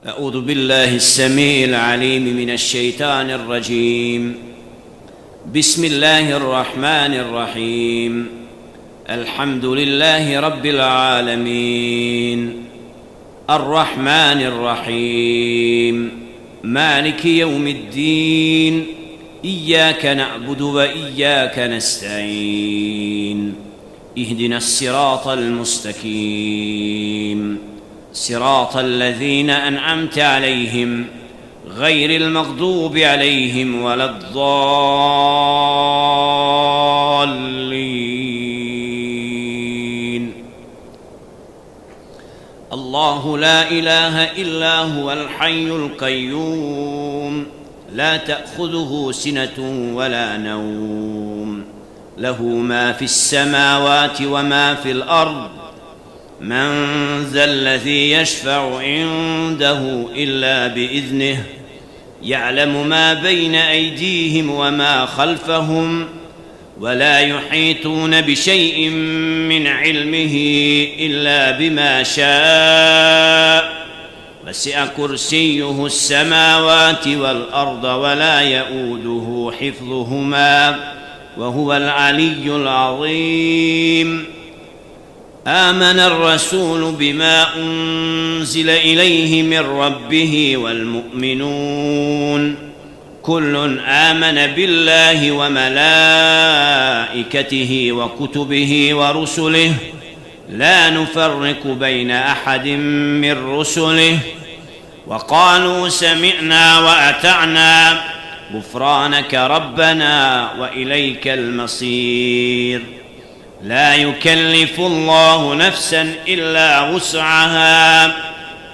أعوذ بالله السميع العليم من الشيطان الرجيم. بسم الله الرحمن الرحيم. الحمد لله رب العالمين، الرحمن الرحيم، مالك يوم الدين، إياك نعبد وإياك نستعين، اهدنا الصراط المستقيم، صراط الذين أنعمت عليهم غير المغضوب عليهم ولا الضالين. الله لا إله إلا هو الحي القيوم، لا تأخذه سنة ولا نوم، له ما في السماوات وما في الأرض، من ذا الذي يشفع عنده إلا بإذنه، يعلم ما بين أيديهم وما خلفهم، ولا يحيطون بشيء من علمه إلا بما شاء، وسع كرسيه السماوات والأرض ولا يؤوده حفظهما وهو العلي العظيم. آمن الرسول بما أنزل إليه من ربه والمؤمنون كل آمن بالله وملائكته وكتبه ورسله، لا نفرق بين أحد من رسله، وقالوا سمعنا وأطعنا غفرانك ربنا وإليك المصير. لا يكلف الله نفسا إلا وسعها،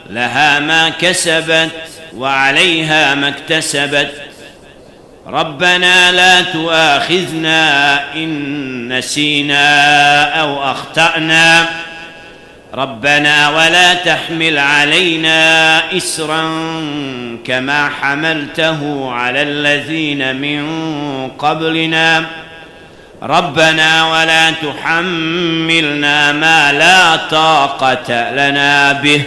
لها ما كسبت وعليها ما اكتسبت، ربنا لا تؤاخذنا إن نسينا أو أخطأنا، ربنا ولا تحمل علينا إسرا كما حملته على الذين من قبلنا، ربنا ولا تحملنا ما لا طاقة لنا به،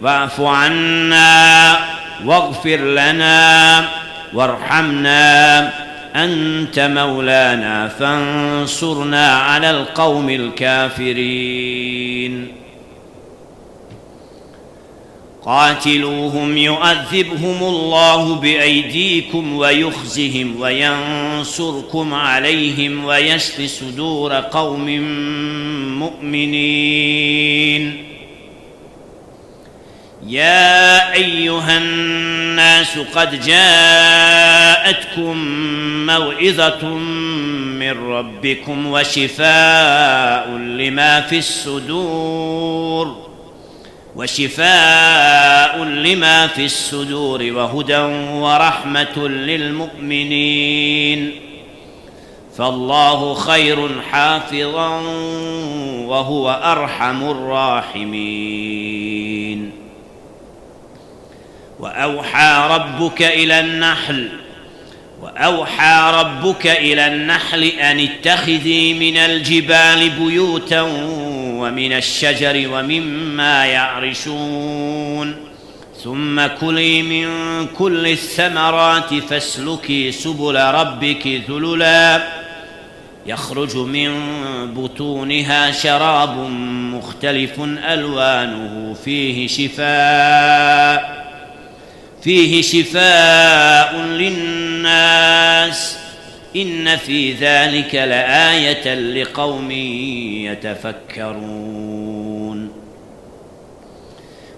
واعف عنا واغفر لنا وارحمنا، أنت مولانا فانصرنا على القوم الكافرين. قاتلوهم يعذبهم الله بأيديكم ويخزهم وينصركم عليهم ويشف صدور قوم مؤمنين. يا أيها الناس قد جاءتكم موعظة من ربكم وشفاء لما في الصدور وهدى ورحمة للمؤمنين، فالله خير حافظا وهو أرحم الراحمين. وأوحى ربك إلى النحل أن اتخذي من الجبال بيوتا ومن الشجر ومما يعرشون، ثم كلي من كل الثمرات فاسلكي سبل ربك ذللا، يخرج من بطونها شراب مختلف ألوانه فيه شفاء للناس، إن في ذلك لآية لقوم يتفكرون.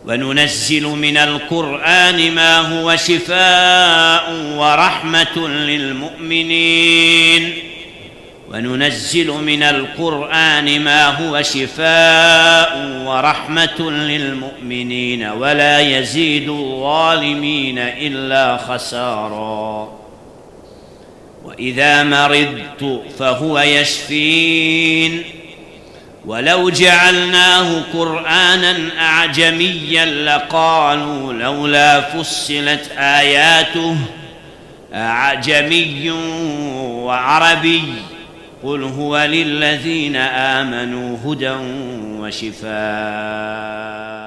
وننزل من القرآن ما هو شفاء ورحمة للمؤمنين ولا يزيد الظالمين إلا خسارا. وإذا مرضت فهو يشفين. ولو جعلناه قرآنا أعجميا لقالوا لولا فصلت آياته أعجمي وعربي، قل هو للذين آمنوا هدى وشفاء.